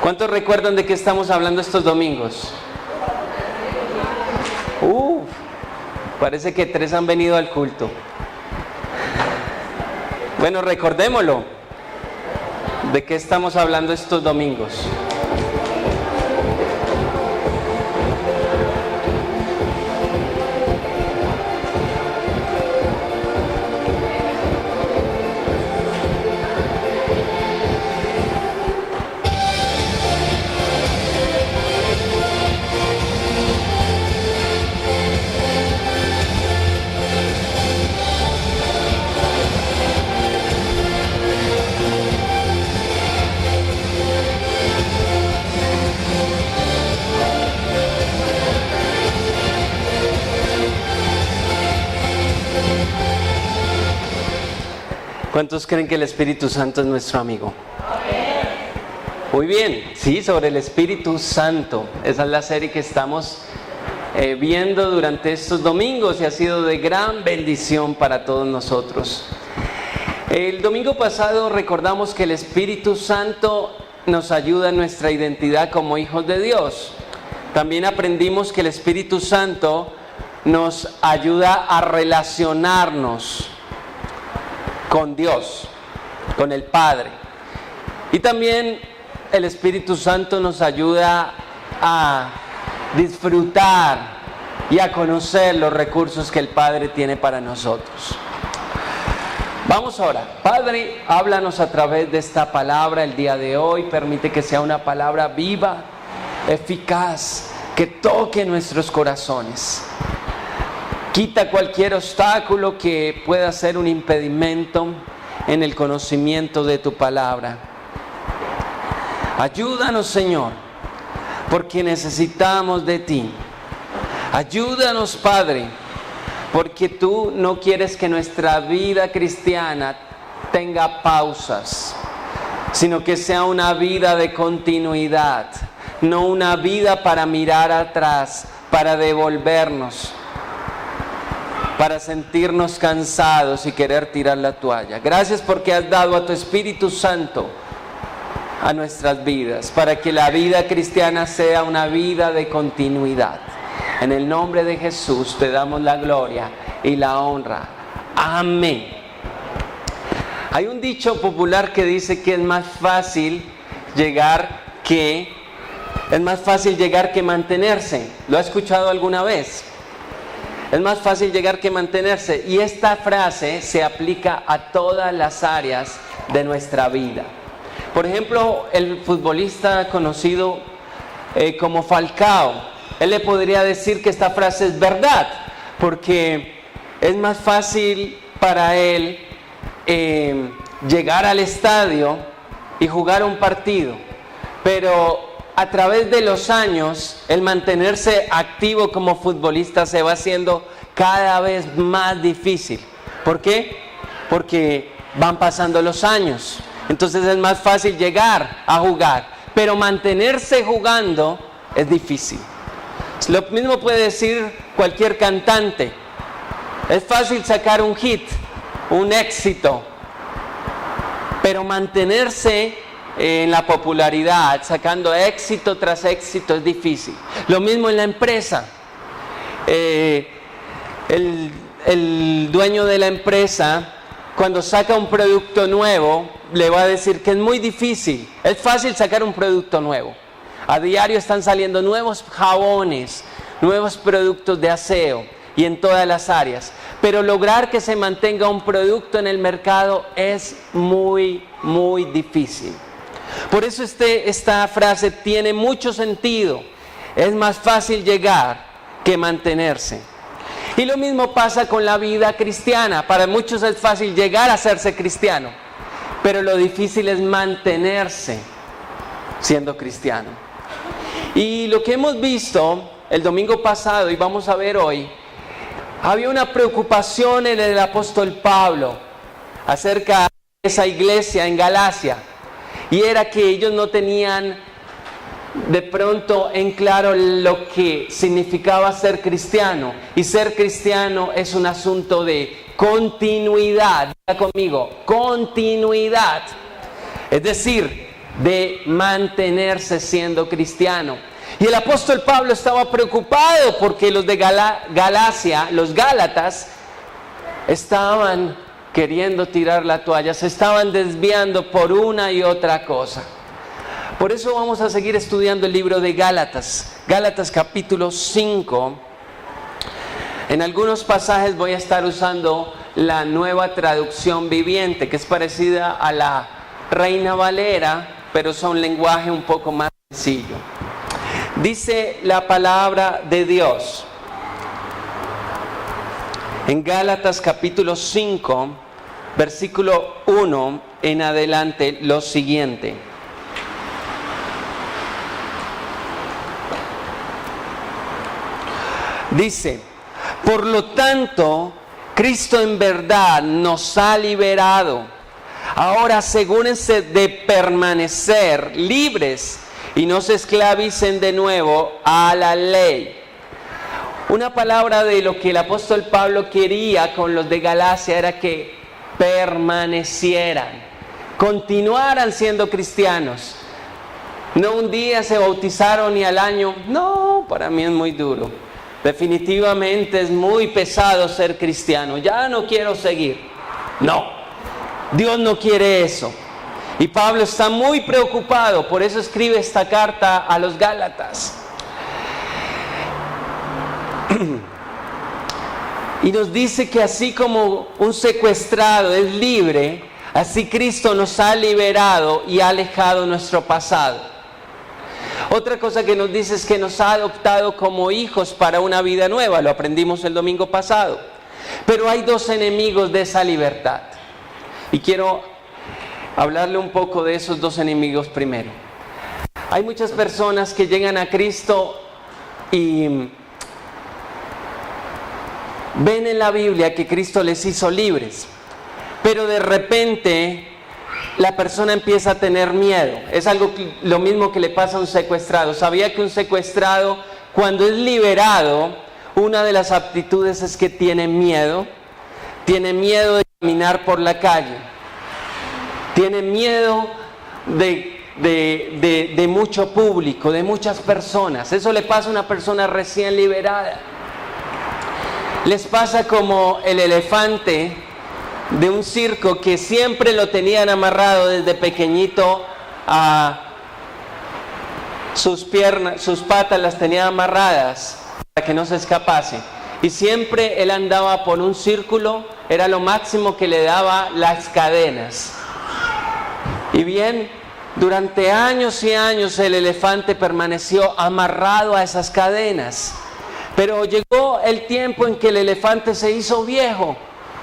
¿Cuántos recuerdan de qué estamos hablando estos domingos? Parece que 3 han venido al culto. Bueno, recordémoslo. ¿De qué estamos hablando estos domingos? ¿Cuántos creen que el Espíritu Santo es nuestro amigo? Muy bien, sí, sobre el Espíritu Santo. Esa es la serie que estamos viendo durante estos domingos y ha sido de gran bendición para todos nosotros. El domingo pasado recordamos que el Espíritu Santo nos ayuda en nuestra identidad como hijos de Dios. También aprendimos que el Espíritu Santo nos ayuda a relacionarnos con Dios, con el Padre. Y también el Espíritu Santo nos ayuda a disfrutar y a conocer los recursos que el Padre tiene para nosotros. Vamos ahora. Padre, háblanos a través de esta palabra el día de hoy. Permite que sea una palabra viva, eficaz, que toque nuestros corazones. Quita cualquier obstáculo que pueda ser un impedimento en el conocimiento de tu palabra. Ayúdanos, Señor, porque necesitamos de ti. Ayúdanos, Padre, porque tú no quieres que nuestra vida cristiana tenga pausas, sino que sea una vida de continuidad, no una vida para mirar atrás, para devolvernos, para sentirnos cansados y querer tirar la toalla. Gracias porque has dado a tu Espíritu Santo a nuestras vidas, para que la vida cristiana sea una vida de continuidad. En el nombre de Jesús te damos la gloria y la honra. Amén. Hay un dicho popular que dice que es más fácil llegar que mantenerse. ¿Lo ha escuchado alguna vez? Es más fácil llegar que mantenerse. Y esta frase se aplica a todas las áreas de nuestra vida. Por ejemplo, el futbolista conocido como Falcao, él le podría decir que esta frase es verdad, porque es más fácil para él llegar al estadio y jugar un partido. Pero a través de los años, el mantenerse activo como futbolista se va haciendo cada vez más difícil. ¿Por qué? Porque van pasando los años. Entonces es más fácil llegar a jugar, pero mantenerse jugando es difícil. Lo mismo puede decir cualquier cantante. Es fácil sacar un hit, un éxito, pero mantenerse en la popularidad, sacando éxito tras éxito, es difícil. Lo mismo en la empresa. El dueño de la empresa, cuando saca un producto nuevo, le va a decir que es muy difícil. Es fácil sacar un producto nuevo. A diario están saliendo nuevos jabones, nuevos productos de aseo y en todas las áreas. Pero lograr que se mantenga un producto en el mercado es muy, muy difícil. Por eso esta frase tiene mucho sentido. Es más fácil llegar que mantenerse. Y lo mismo pasa con la vida cristiana. Para muchos es fácil llegar a hacerse cristiano, pero lo difícil es mantenerse siendo cristiano. Y lo que hemos visto el domingo pasado y vamos a ver hoy, había una preocupación en el apóstol Pablo acerca de esa iglesia en Galacia. Y era que ellos no tenían de pronto en claro lo que significaba ser cristiano. Y ser cristiano es un asunto de continuidad. Diga conmigo, continuidad. Es decir, de mantenerse siendo cristiano. Y el apóstol Pablo estaba preocupado porque los de Galacia, los Gálatas, estaban queriendo tirar la toalla, se estaban desviando por una y otra cosa. Por eso vamos a seguir estudiando el libro de Gálatas, Gálatas capítulo 5. En algunos pasajes voy a estar usando la Nueva Traducción Viviente, que es parecida a la Reina Valera, pero es un lenguaje un poco más sencillo. Dice la palabra de Dios en Gálatas capítulo 5, versículo 1 en adelante, lo siguiente. Dice: por lo tanto, Cristo en verdad nos ha liberado. Ahora asegúrense de permanecer libres y no se esclavicen de nuevo a la ley. Una palabra de lo que el apóstol Pablo quería con los de Galacia era que permanecieran, continuaran siendo cristianos. No un día se bautizaron y al año, no, para mí es muy duro. Definitivamente es muy pesado ser cristiano, ya no quiero seguir. No, Dios no quiere eso. Y Pablo está muy preocupado, por eso escribe esta carta a los Gálatas. Y nos dice que así como un secuestrado es libre, así Cristo nos ha liberado y ha alejado nuestro pasado. Otra cosa que nos dice es que nos ha adoptado como hijos para una vida nueva, lo aprendimos el domingo pasado. Pero hay dos enemigos de esa libertad. Y quiero hablarle un poco de esos dos enemigos primero. Hay muchas personas que llegan a Cristo y ven en la Biblia que Cristo les hizo libres, pero de repente la persona empieza a tener miedo. Es lo mismo que le pasa a un secuestrado. ¿Sabía que un secuestrado, cuando es liberado, una de las aptitudes es que tiene miedo? Tiene miedo de caminar por la calle. Tiene miedo de mucho público, de muchas personas. Eso le pasa a una persona recién liberada. Les pasa como el elefante de un circo que siempre lo tenían amarrado desde pequeñito a sus piernas, sus patas las tenían amarradas para que no se escapase. Y siempre él andaba por un círculo, era lo máximo que le daba las cadenas. Y bien, durante años y años el elefante permaneció amarrado a esas cadenas. Pero llegó el tiempo en que el elefante se hizo viejo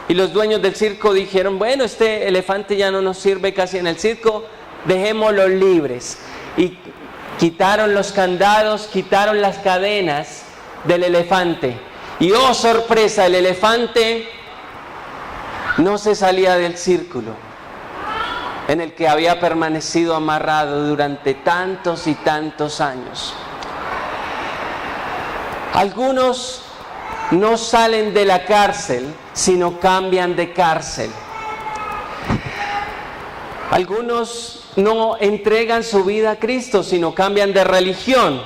y los dueños del circo dijeron: bueno, este elefante ya no nos sirve casi en el circo, dejémoslo libres. Y quitaron los candados, quitaron las cadenas del elefante. Y oh sorpresa, el elefante no se salía del círculo en el que había permanecido amarrado durante tantos y tantos años. Algunos no salen de la cárcel, sino cambian de cárcel. Algunos no entregan su vida a Cristo, sino cambian de religión.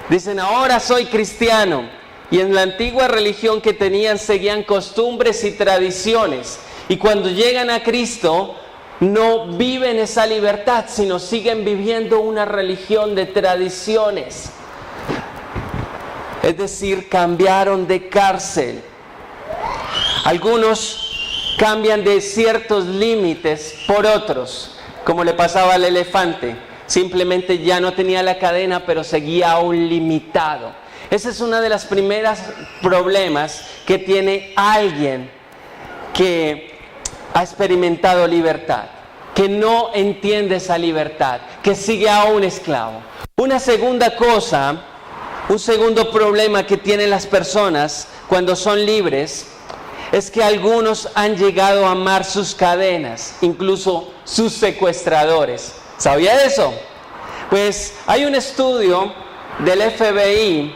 Dicen: ahora soy cristiano. Y en la antigua religión que tenían seguían costumbres y tradiciones. Y cuando llegan a Cristo, no viven esa libertad, sino siguen viviendo una religión de tradiciones. Es decir, cambiaron de cárcel. Algunos cambian de ciertos límites por otros, como le pasaba al elefante. Simplemente ya no tenía la cadena, pero seguía aún limitado. Ese es uno de los primeros problemas que tiene alguien que ha experimentado libertad, que no entiende esa libertad, que sigue aún esclavo. Una segunda cosa, un segundo problema que tienen las personas cuando son libres, es que algunos han llegado a amar sus cadenas, incluso sus secuestradores. ¿Sabía eso? Pues hay un estudio del FBI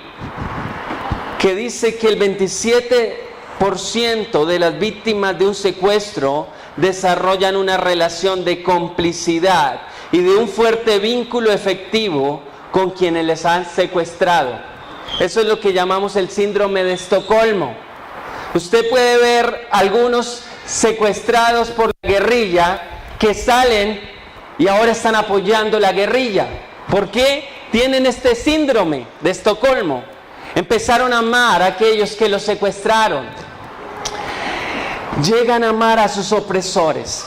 que dice que el 27% de las víctimas de un secuestro desarrollan una relación de complicidad y de un fuerte vínculo efectivo con quienes les han secuestrado. Eso es lo que llamamos el síndrome de Estocolmo. Usted puede ver algunos secuestrados por la guerrilla que salen y ahora están apoyando la guerrilla. ¿Por qué? Tienen este síndrome de Estocolmo. Empezaron a amar a aquellos que los secuestraron. Llegan a amar a sus opresores.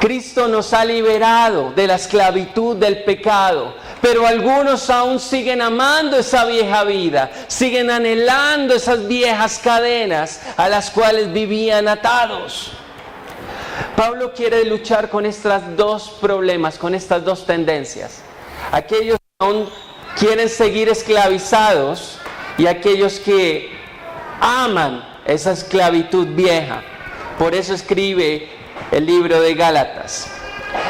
Cristo nos ha liberado de la esclavitud del pecado, pero algunos aún siguen amando esa vieja vida, siguen anhelando esas viejas cadenas a las cuales vivían atados. Pablo quiere luchar con estos dos problemas, con estas dos tendencias. Aquellos que aún quieren seguir esclavizados y aquellos que aman esa esclavitud vieja. Por eso escribe el libro de Gálatas.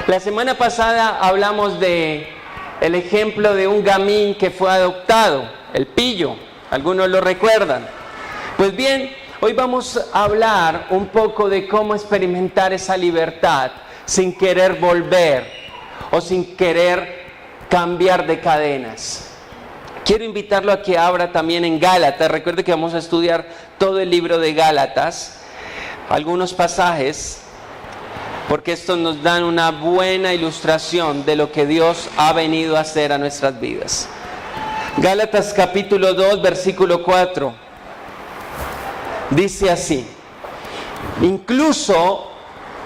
La semana pasada hablamos de el ejemplo de un gamín que fue adoptado, el pillo. Algunos lo recuerdan. Pues bien, hoy vamos a hablar un poco de cómo experimentar esa libertad sin querer volver o sin querer cambiar de cadenas. Quiero invitarlo a que abra también en Gálatas. Recuerde que vamos a estudiar todo el libro de Gálatas, algunos pasajes, porque estos nos dan una buena ilustración de lo que Dios ha venido a hacer a nuestras vidas. Gálatas capítulo 2, versículo 4. Dice así: incluso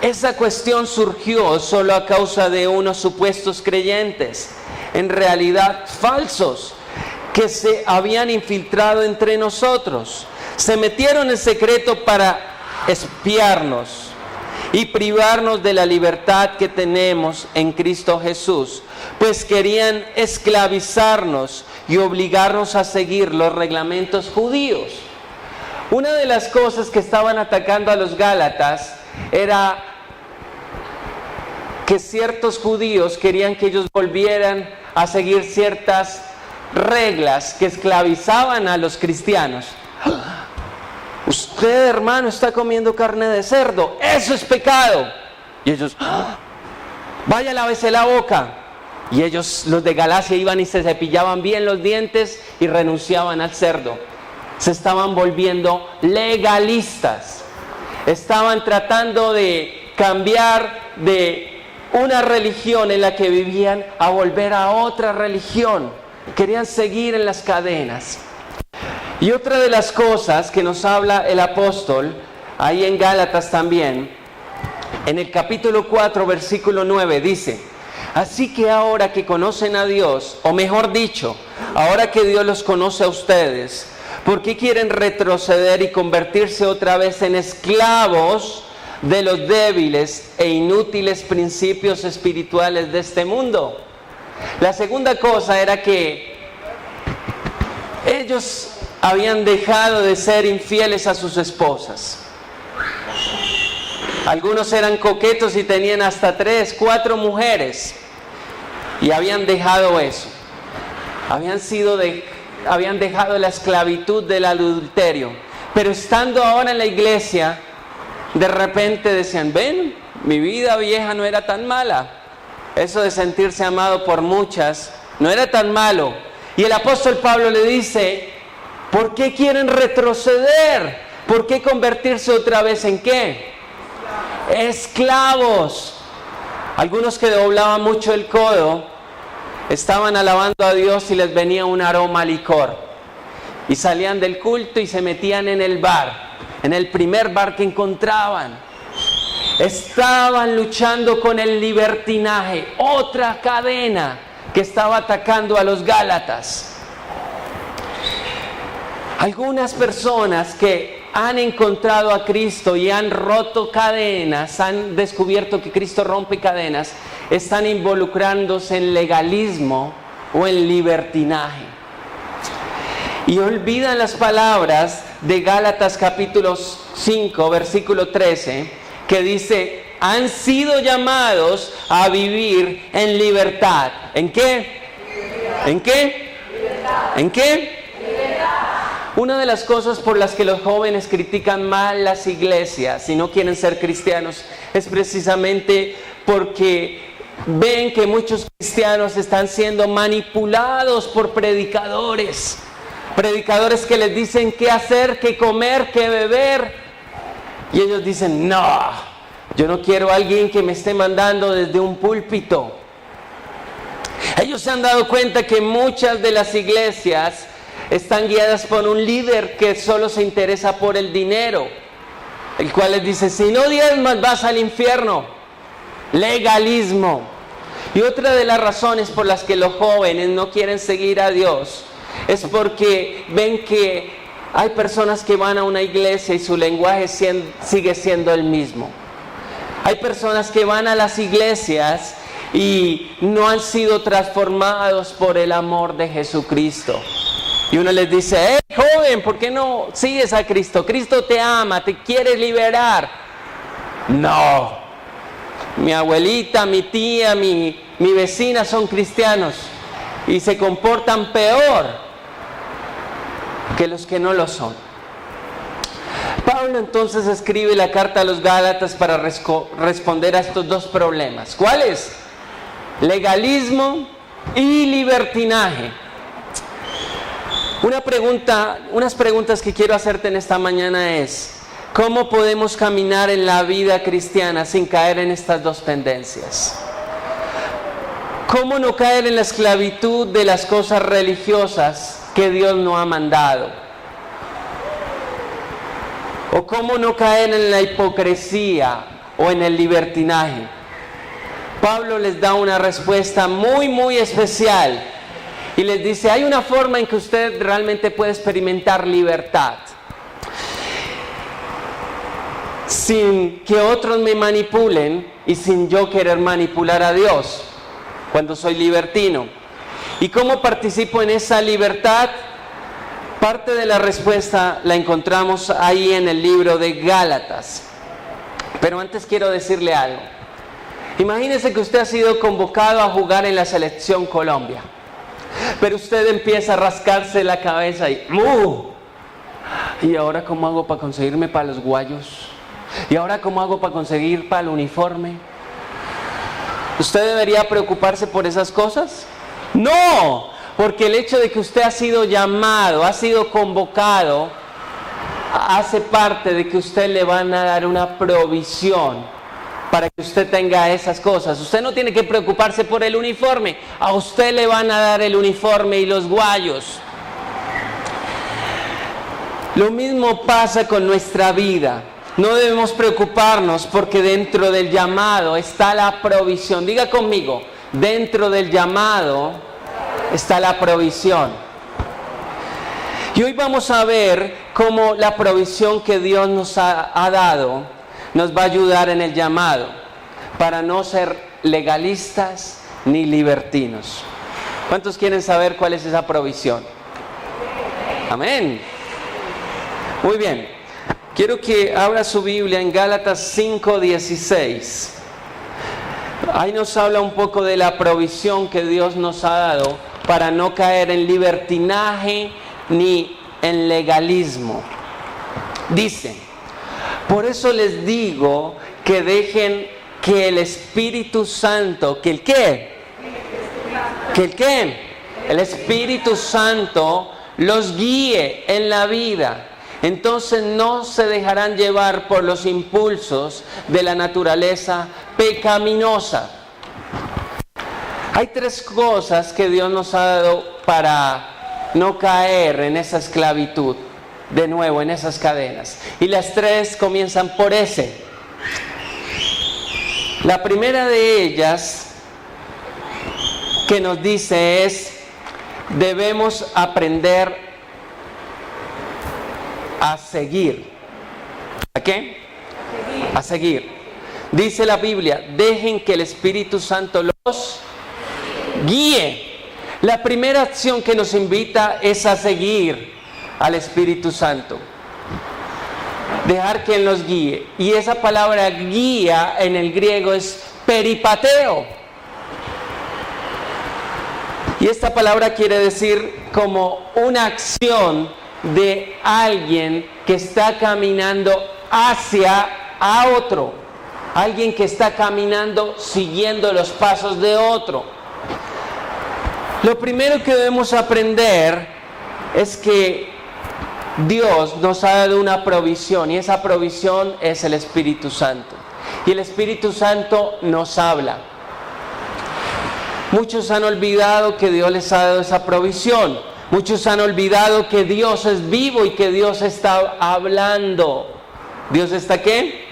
esa cuestión surgió solo a causa de unos supuestos creyentes, en realidad falsos, que se habían infiltrado entre nosotros. Se metieron en secreto para espiarnos y privarnos de la libertad que tenemos en Cristo Jesús, pues querían esclavizarnos y obligarnos a seguir los reglamentos judíos. Una de las cosas que estaban atacando a los Gálatas era que ciertos judíos querían que ellos volvieran a seguir ciertas reglas que esclavizaban a los cristianos. Usted, hermano, está comiendo carne de cerdo, eso es pecado. Y ellos, vaya, lávese la boca. Y ellos, los de Galacia, iban y se cepillaban bien los dientes y renunciaban al cerdo. Se estaban volviendo legalistas. Estaban tratando de cambiar de una religión en la que vivían a volver a otra religión. Querían seguir en las cadenas. Y otra de las cosas que nos habla el apóstol, ahí en Gálatas también, en el capítulo 4, versículo 9, dice: así que ahora que conocen a Dios, o mejor dicho, ahora que Dios los conoce a ustedes, ¿por qué quieren retroceder y convertirse otra vez en esclavos de los débiles e inútiles principios espirituales de este mundo? La segunda cosa era que ellos habían dejado de ser infieles a sus esposas. Algunos eran coquetos y tenían hasta 3, 4 mujeres y habían dejado eso. Habían dejado la esclavitud del adulterio, pero estando ahora en la iglesia, de repente decían: ven, mi vida vieja no era tan mala. Eso de sentirse amado por muchas no era tan malo. Y el apóstol Pablo le dice: ¿por qué quieren retroceder? ¿Por qué convertirse otra vez en qué? Esclavos. Algunos que doblaban mucho el codo estaban alabando a Dios y les venía un aroma a licor. Y salían del culto y se metían en el bar, en el primer bar que encontraban. Estaban luchando con el libertinaje, otra cadena que estaba atacando a los Gálatas. Algunas personas que han encontrado a Cristo y han roto cadenas, han descubierto que Cristo rompe cadenas, están involucrándose en legalismo o en libertinaje. Y olvidan las palabras de Gálatas capítulo 5, versículo 13, que dice: han sido llamados a vivir en libertad. ¿En qué? ¿En qué? ¿En qué? Una de las cosas por las que los jóvenes critican mal las iglesias y no quieren ser cristianos es precisamente porque ven que muchos cristianos están siendo manipulados por predicadores que les dicen qué hacer, qué comer, qué beber, y ellos dicen, no, yo no quiero a alguien que me esté mandando desde un púlpito. Ellos se han dado cuenta que muchas de las iglesias están guiadas por un líder que solo se interesa por el dinero, el cual les dice, si no diezmas vas al infierno. Legalismo. Y otra de las razones por las que los jóvenes no quieren seguir a Dios es porque ven que hay personas que van a una iglesia y su lenguaje sigue siendo el mismo. Hay personas que van a las iglesias y no han sido transformados por el amor de Jesucristo. Y uno les dice, hey joven, ¿por qué no sigues a Cristo? Cristo te ama, te quiere liberar. No, mi abuelita, mi tía, mi vecina son cristianos y se comportan peor que los que no lo son. Pablo entonces escribe la carta a los Gálatas para responder a estos dos problemas. ¿Cuáles? Legalismo y libertinaje. Unas preguntas que quiero hacerte en esta mañana es, ¿cómo podemos caminar en la vida cristiana sin caer en estas dos tendencias? ¿Cómo no caer en la esclavitud de las cosas religiosas que Dios no ha mandado? ¿O cómo no caer en la hipocresía o en el libertinaje? Pablo les da una respuesta muy, muy especial y les dice, hay una forma en que usted realmente puede experimentar libertad sin que otros me manipulen y sin yo querer manipular a Dios cuando soy libertino. ¿Y cómo participo en esa libertad? Parte de la respuesta la encontramos ahí en el libro de Gálatas. Pero antes quiero decirle algo. Imagínese que usted ha sido convocado a jugar en la selección Colombia, pero usted empieza a rascarse la cabeza y ¿y ahora cómo hago para conseguirme para los guayos? ¿Y ahora cómo hago para conseguir para el uniforme? ¿Usted debería preocuparse por esas cosas? No, porque el hecho de que usted ha sido llamado, ha sido convocado, hace parte de que usted le van a dar una provisión para que usted tenga esas cosas. Usted no tiene que preocuparse por el uniforme, a usted le van a dar el uniforme y los guayos. Lo mismo pasa con nuestra vida. No debemos preocuparnos porque dentro del llamado está la provisión. Diga conmigo, dentro del llamado está la provisión. Y hoy vamos a ver cómo la provisión que Dios nos ha dado nos va a ayudar en el llamado para no ser legalistas ni libertinos. ¿Cuántos quieren saber cuál es esa provisión? Amén. Muy bien. Quiero que abra su Biblia en Gálatas 5:16. Ahí nos habla un poco de la provisión que Dios nos ha dado para no caer en libertinaje ni en legalismo. Dice, por eso les digo que dejen que el Espíritu Santo, ¿que el qué? ¿Que el qué? El Espíritu Santo los guíe en la vida. Entonces no se dejarán llevar por los impulsos de la naturaleza pecaminosa. Hay tres cosas que Dios nos ha dado para no caer en esa esclavitud, de nuevo en esas cadenas. Y las tres comienzan por S. La primera de ellas que nos dice es, debemos aprender a seguir. ¿A qué? A seguir. Dice la Biblia, dejen que el Espíritu Santo los guíe. La primera acción que nos invita es a seguir al Espíritu Santo. Dejar que Él nos guíe. Y esa palabra guía en el griego es peripateo. Y esta palabra quiere decir como una acción de alguien que está caminando hacia a otro. alguien que está caminando siguiendo los pasos de otro. Lo primero que debemos aprender es que Dios nos ha dado una provisión, y esa provisión es el Espíritu Santo. Y el Espíritu Santo nos habla. Muchos han olvidado que Dios les ha dado esa provisión. Muchos han olvidado que Dios es vivo y que Dios está hablando. ¿Dios está qué?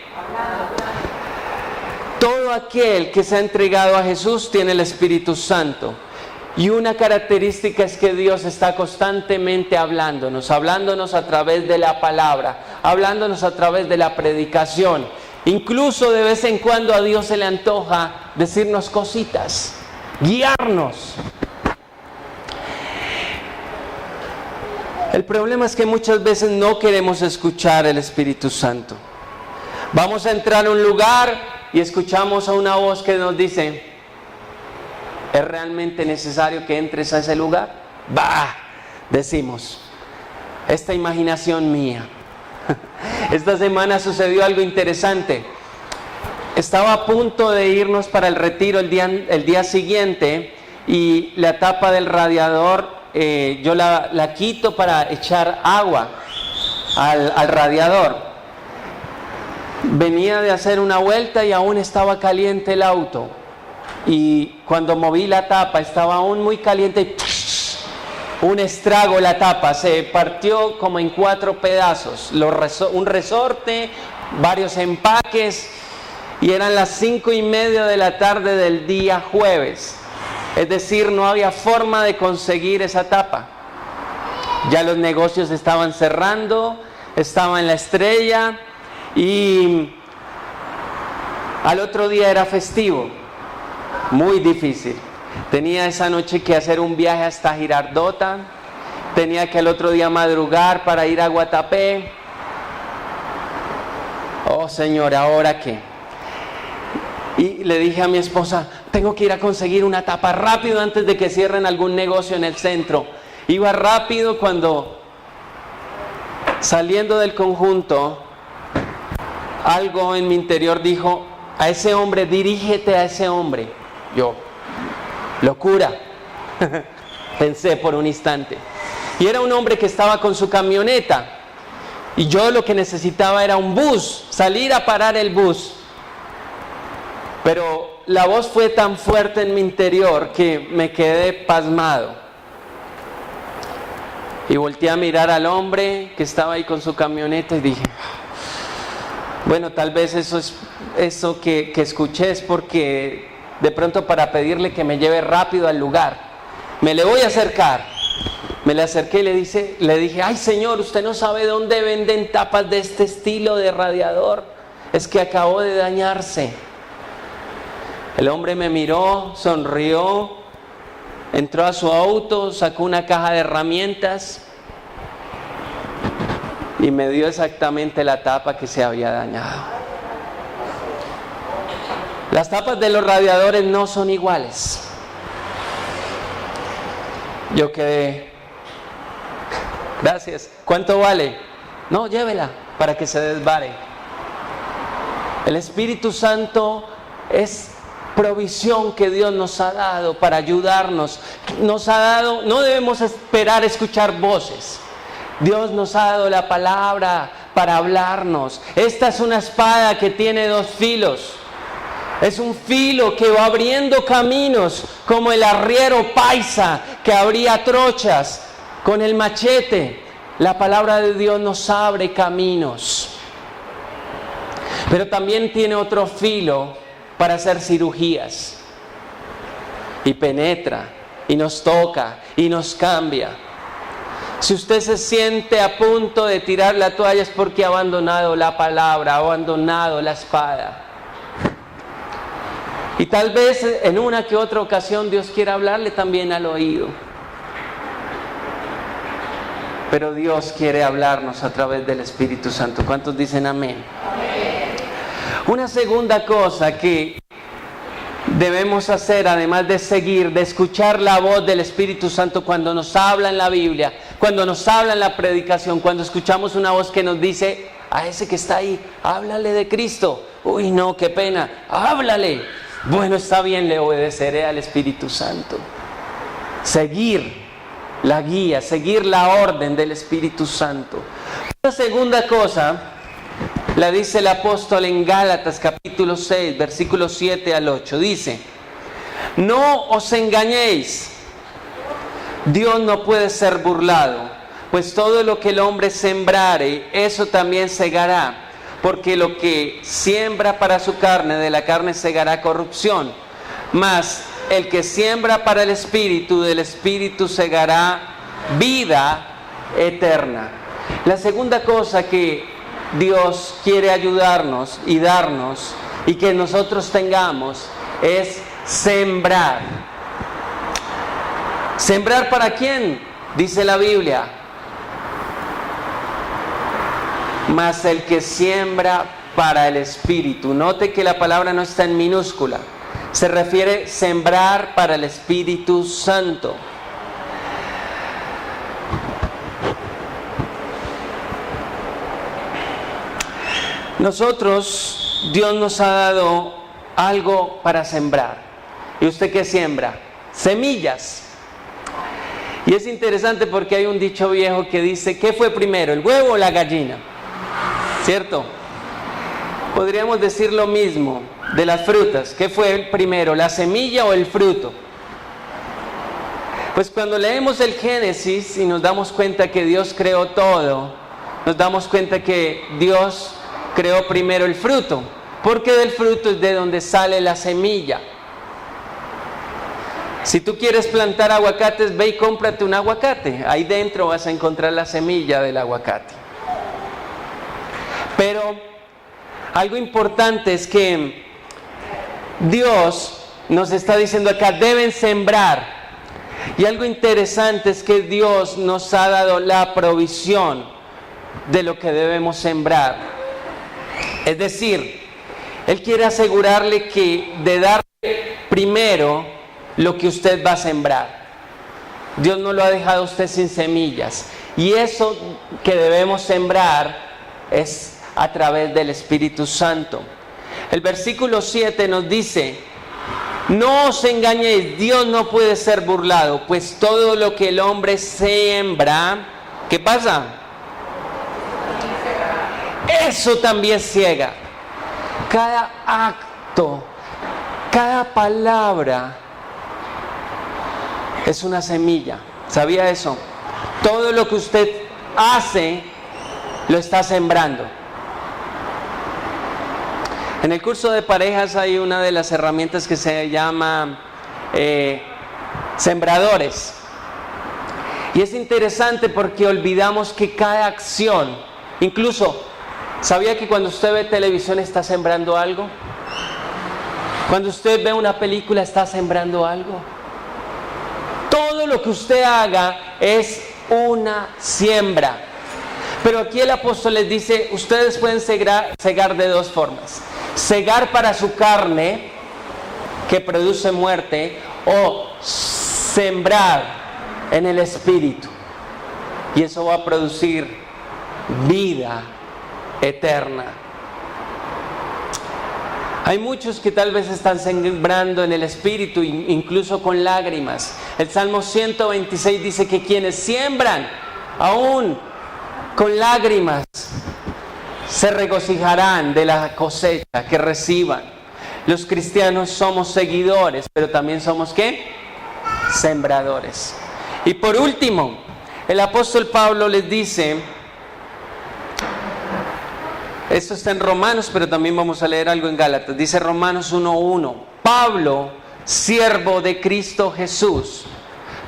Todo aquel que se ha entregado a Jesús tiene el Espíritu Santo. Y una característica es que Dios está constantemente hablándonos a través de la palabra, hablándonos a través de la predicación. Incluso de vez en cuando a Dios se le antoja decirnos cositas, guiarnos. El problema es que muchas veces no queremos escuchar el Espíritu Santo. Vamos a entrar a un lugar y escuchamos a una voz que nos dice: ¿es realmente necesario que entres a ese lugar? Bah, decimos, esta imaginación mía. Esta semana sucedió algo interesante. Estaba a punto de irnos para el retiro el día siguiente, y la tapa del radiador yo la quito para echar agua al radiador. Venía de hacer una vuelta y aún estaba caliente el auto. Y cuando moví la tapa estaba aún muy caliente y un estrago la tapa, se partió como en 4 pedazos, un resorte, varios empaques, y eran las 5:30 de la tarde del día jueves. Es decir, no había forma de conseguir esa tapa. Ya los negocios estaban cerrando, estaba en la estrella, y al otro día era festivo. Muy difícil. Tenía esa noche que hacer un viaje hasta Girardota. Tenía que al otro día madrugar para ir a Guatapé. Oh Señor, ¿ahora qué? Y le dije a mi esposa: tengo que ir a conseguir una tapa rápido antes de que cierren algún negocio en el centro. Iba rápido cuando, saliendo del conjunto, algo en mi interior dijo: a ese hombre, dirígete a ese hombre. Yo, locura, pensé por un instante. Y era un hombre que estaba con su camioneta, y yo lo que necesitaba era un bus, salir a parar el bus. Pero la voz fue tan fuerte en mi interior que me quedé pasmado. Y volteé a mirar al hombre que estaba ahí con su camioneta y dije: bueno, tal vez eso que escuché es porque de pronto para pedirle que me lleve rápido al lugar. Me le voy a acercar. Me le acerqué y le dije: ay Señor, ¿usted no sabe dónde venden tapas de este estilo de radiador? Es que acabó de dañarse. El hombre me miró, sonrió, entró a su auto, sacó una caja de herramientas y me dio exactamente la tapa que se había dañado. Las tapas de los radiadores no son iguales. Yo quedé: gracias. ¿Cuánto vale? No, llévela para que se desvare. El Espíritu Santo es provisión que Dios nos ha dado para ayudarnos. Nos ha dado, no debemos esperar escuchar voces. Dios nos ha dado la palabra para hablarnos. Esta es una espada que tiene 2 filos. Es un filo que va abriendo caminos, como el arriero paisa que abría trochas con el machete. La palabra de Dios nos abre caminos. Pero también tiene otro filo para hacer cirugías. Y penetra, y nos toca, y nos cambia. Si usted se siente a punto de tirar la toalla es porque ha abandonado la palabra, ha abandonado la espada. Y tal vez en una que otra ocasión Dios quiera hablarle también al oído. Pero Dios quiere hablarnos a través del Espíritu Santo. ¿Cuántos dicen amén? Amén. Una segunda cosa que debemos hacer, además de seguir, de escuchar la voz del Espíritu Santo cuando nos habla en la Biblia, cuando nos habla en la predicación, cuando escuchamos una voz que nos dice: a ese que está ahí, háblale de Cristo. uy no, qué pena, háblale. Bueno, está bien, le obedeceré al Espíritu Santo. Seguir la guía, seguir la orden del Espíritu Santo. La segunda cosa la dice el apóstol en Gálatas capítulo 6, versículos 7 al 8. Dice, no os engañéis, Dios no puede ser burlado, pues todo lo que el hombre sembrare, eso también segará. Porque lo que siembra para su carne, de la carne segará corrupción. Mas el que siembra para el Espíritu, del Espíritu segará vida eterna. La segunda cosa que Dios quiere ayudarnos y darnos, y que nosotros tengamos, es sembrar. ¿Sembrar para quién? Dice la Biblia. Mas el que siembra para el Espíritu. Note que la palabra no está en minúscula. Se refiere a sembrar para el Espíritu Santo. Nosotros, Dios nos ha dado algo para sembrar. ¿Y usted qué siembra? Semillas. Y es interesante porque hay un dicho viejo que dice, ¿qué fue primero, el huevo o la gallina? ¿Cierto? Podríamos decir lo mismo de las frutas. ¿Qué fue el primero, la semilla o el fruto? Pues cuando leemos el Génesis y nos damos cuenta que Dios creó todo, nos damos cuenta que Dios creó primero el fruto, porque del fruto es de donde sale la semilla. Si tú quieres plantar aguacates, ve y cómprate un aguacate. Ahí dentro vas a encontrar la semilla del aguacate. Pero algo importante es que Dios nos está diciendo acá, deben sembrar. Y algo interesante es que Dios nos ha dado la provisión de lo que debemos sembrar. Es decir, Él quiere asegurarle que de darle primero lo que usted va a sembrar. Dios no lo ha dejado a usted sin semillas. Y eso que debemos sembrar es a través del Espíritu Santo. El versículo 7 nos dice, no os engañéis, Dios no puede ser burlado, pues todo lo que el hombre siembra, ¿qué pasa? Eso también ciega. Cada acto, cada palabra es una semilla. ¿Sabía eso? Todo lo que usted hace lo está sembrando. En el curso de parejas hay una de las herramientas que se llama sembradores. Y es interesante porque olvidamos que cada acción, incluso, ¿sabía que cuando usted ve televisión está sembrando algo? Cuando usted ve una película está sembrando algo. Todo lo que usted haga es una siembra. Pero aquí el apóstol les dice, ustedes pueden cegar de dos formas. Cegar para su carne, que produce muerte, o sembrar en el Espíritu. Y eso va a producir vida eterna. Hay muchos que tal vez están sembrando en el Espíritu, incluso con lágrimas. El Salmo 126 dice que quienes siembran aún con lágrimas se regocijarán de la cosecha que reciban. Los cristianos somos seguidores, pero también somos ¿qué? Sembradores. Y por último, el apóstol Pablo les dice, esto está en Romanos, pero también vamos a leer algo en Gálatas. Dice Romanos 1:1. Pablo, siervo de Cristo Jesús.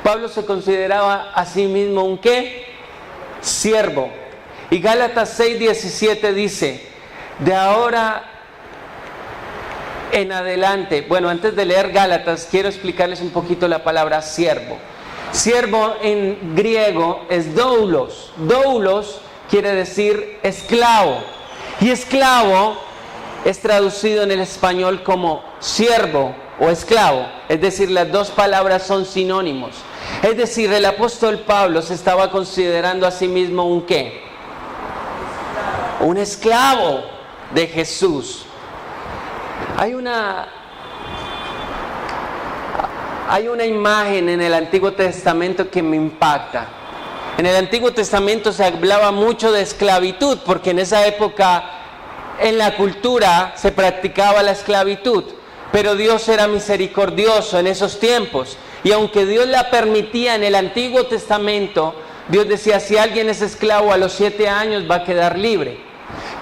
Pablo se consideraba a sí mismo un ¿qué? Siervo. Y Gálatas 6:17 dice, de ahora en adelante, bueno, antes de leer Gálatas, quiero explicarles un poquito la palabra siervo. Siervo en griego es doulos. Doulos quiere decir esclavo. Y esclavo es traducido en el español como siervo o esclavo. Es decir, las dos palabras son sinónimos. Es decir, el apóstol Pablo se estaba considerando a sí mismo un ¿qué? Un esclavo de Jesús. Hay una imagen en el Antiguo Testamento que me impacta. En el Antiguo Testamento se hablaba mucho de esclavitud, porque en esa época en la cultura se practicaba la esclavitud, pero Dios era misericordioso en esos tiempos, y aunque Dios la permitía en el Antiguo Testamento, Dios decía, si alguien es esclavo a los 7 años va a quedar libre.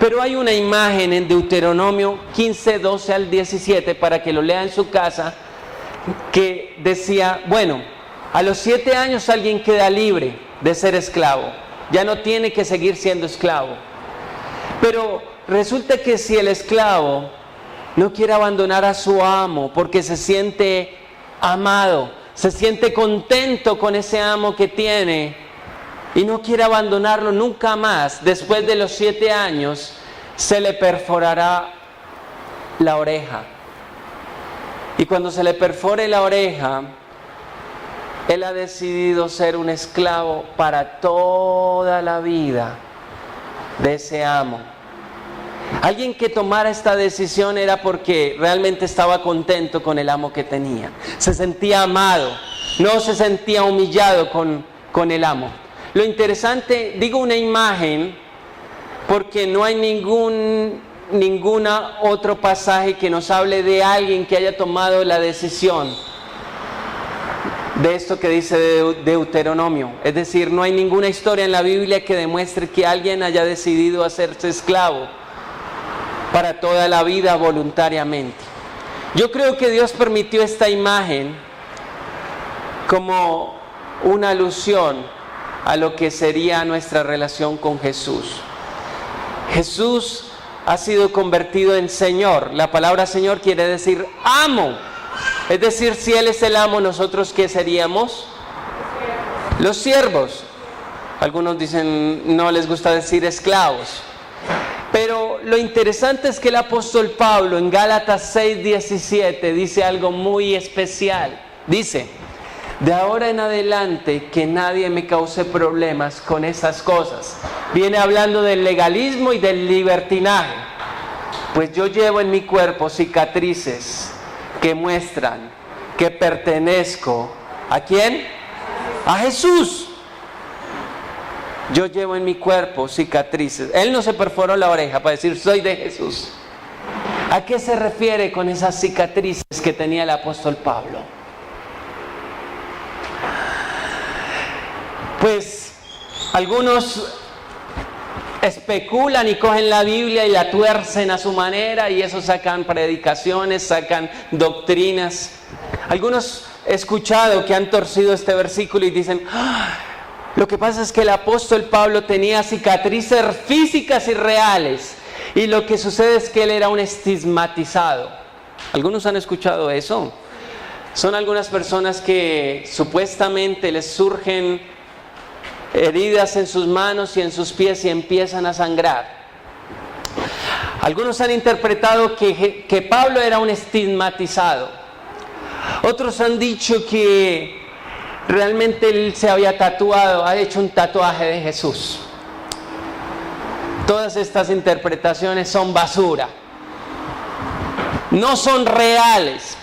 Pero hay una imagen en Deuteronomio 15, 12 al 17, para que lo lea en su casa, que decía, bueno, a los 7 años alguien queda libre de ser esclavo, ya no tiene que seguir siendo esclavo. Pero resulta que si el esclavo no quiere abandonar a su amo porque se siente amado, se siente contento con ese amo que tiene y no quiere abandonarlo nunca más, después de los 7 años se le perforará la oreja. Y cuando se le perfore la oreja, él ha decidido ser un esclavo para toda la vida de ese amo. Alguien que tomara esta decisión era porque realmente estaba contento con el amo que tenía. Se sentía amado, no se sentía humillado con el amo. Lo interesante, digo una imagen, porque no hay ningún otro pasaje que nos hable de alguien que haya tomado la decisión de esto que dice Deuteronomio. Es decir, no hay ninguna historia en la Biblia que demuestre que alguien haya decidido hacerse esclavo para toda la vida voluntariamente. Yo creo que Dios permitió esta imagen como una alusión a lo que sería nuestra relación con Jesús. Jesús ha sido convertido en Señor. La palabra Señor quiere decir amo. Es decir, si Él es el amo, ¿nosotros qué seríamos? Los siervos. Algunos dicen, no les gusta decir esclavos. Pero lo interesante es que el apóstol Pablo en Gálatas 6:17 dice algo muy especial. Dice, de ahora en adelante que nadie me cause problemas con esas cosas. Viene hablando del legalismo y del libertinaje. Pues yo llevo en mi cuerpo cicatrices que muestran que pertenezco ¿a quién? A Jesús. Yo llevo en mi cuerpo cicatrices. Él no se perforó la oreja para decir soy de Jesús. ¿A qué se refiere con esas cicatrices que tenía el apóstol Pablo? Pues algunos especulan y cogen la Biblia y la tuercen a su manera y eso sacan predicaciones, sacan doctrinas. Algunos he escuchado que han torcido este versículo y dicen, lo que pasa es que el apóstol Pablo tenía cicatrices físicas y reales y lo que sucede es que él era un estigmatizado. ¿Algunos han escuchado eso? Son algunas personas que supuestamente les surgen heridas en sus manos y en sus pies y empiezan a sangrar. Algunos han interpretado que Pablo era un estigmatizado. Otros han dicho que realmente él se había tatuado, ha hecho un tatuaje de Jesús. Todas estas interpretaciones son basura. No son reales.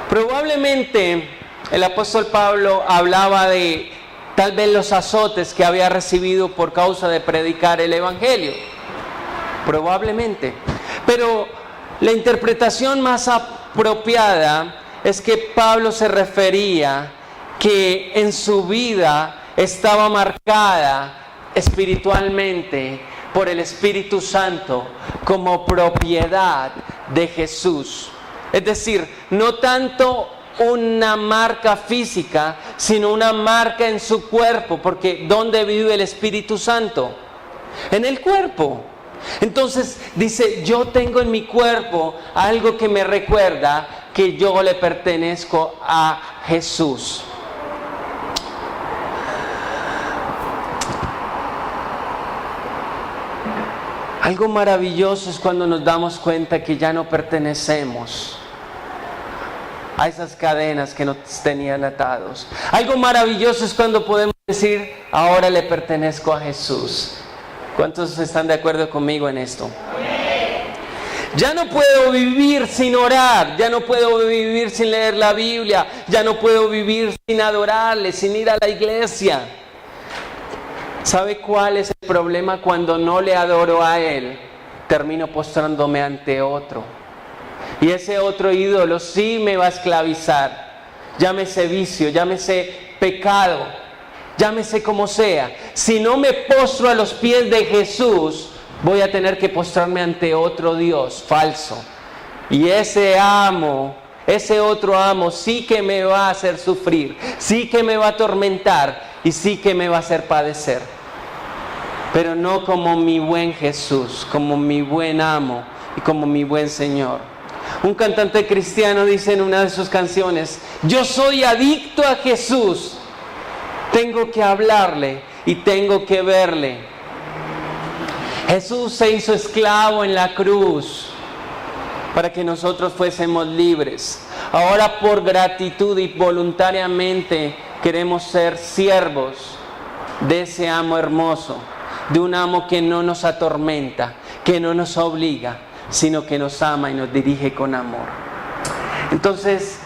Probablemente el apóstol Pablo hablaba de tal vez los azotes que había recibido por causa de predicar el evangelio. Probablemente. Pero la interpretación más apropiada es que Pablo se refería que en su vida estaba marcada espiritualmente por el Espíritu Santo como propiedad de Jesús. Es decir, no tanto una marca física, sino una marca en su cuerpo, porque ¿dónde vive el Espíritu Santo? En el cuerpo. Entonces dice, yo tengo en mi cuerpo algo que me recuerda que yo le pertenezco a Jesús. Algo maravilloso es cuando nos damos cuenta que ya no pertenecemos a esas cadenas que nos tenían atados. Algo maravilloso es cuando podemos decir, ahora le pertenezco a Jesús. ¿Cuántos están de acuerdo conmigo en esto? Ya no puedo vivir sin orar, ya no puedo vivir sin leer la Biblia, ya no puedo vivir sin adorarle, sin ir a la iglesia. ¿Sabe cuál es el problema? Cuando no le adoro a Él, termino postrándome ante otro. Y ese otro ídolo sí me va a esclavizar. Llámese vicio, llámese pecado, llámese como sea. Si no me postro a los pies de Jesús, voy a tener que postrarme ante otro Dios falso. Y ese otro amo, sí que me va a hacer sufrir, sí que me va a atormentar y sí que me va a hacer padecer. Pero no como mi buen Jesús, como mi buen amo y como mi buen Señor. Un cantante cristiano dice en una de sus canciones: yo soy adicto a Jesús, tengo que hablarle y tengo que verle. Jesús se hizo esclavo en la cruz para que nosotros fuésemos libres. Ahora por gratitud y voluntariamente queremos ser siervos de ese amo hermoso, de un amo que no nos atormenta, que no nos obliga, sino que nos ama y nos dirige con amor. Entonces,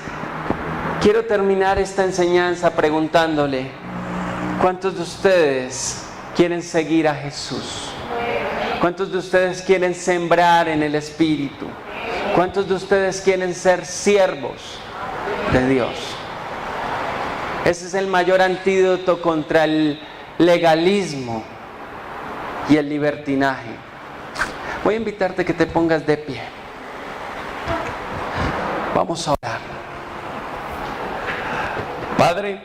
quiero terminar esta enseñanza preguntándole: ¿cuántos de ustedes quieren seguir a Jesús? ¿Cuántos de ustedes quieren sembrar en el Espíritu? ¿Cuántos de ustedes quieren ser siervos de Dios? Ese es el mayor antídoto contra el legalismo y el libertinaje. Voy a invitarte a que te pongas de pie. Vamos a orar. Padre,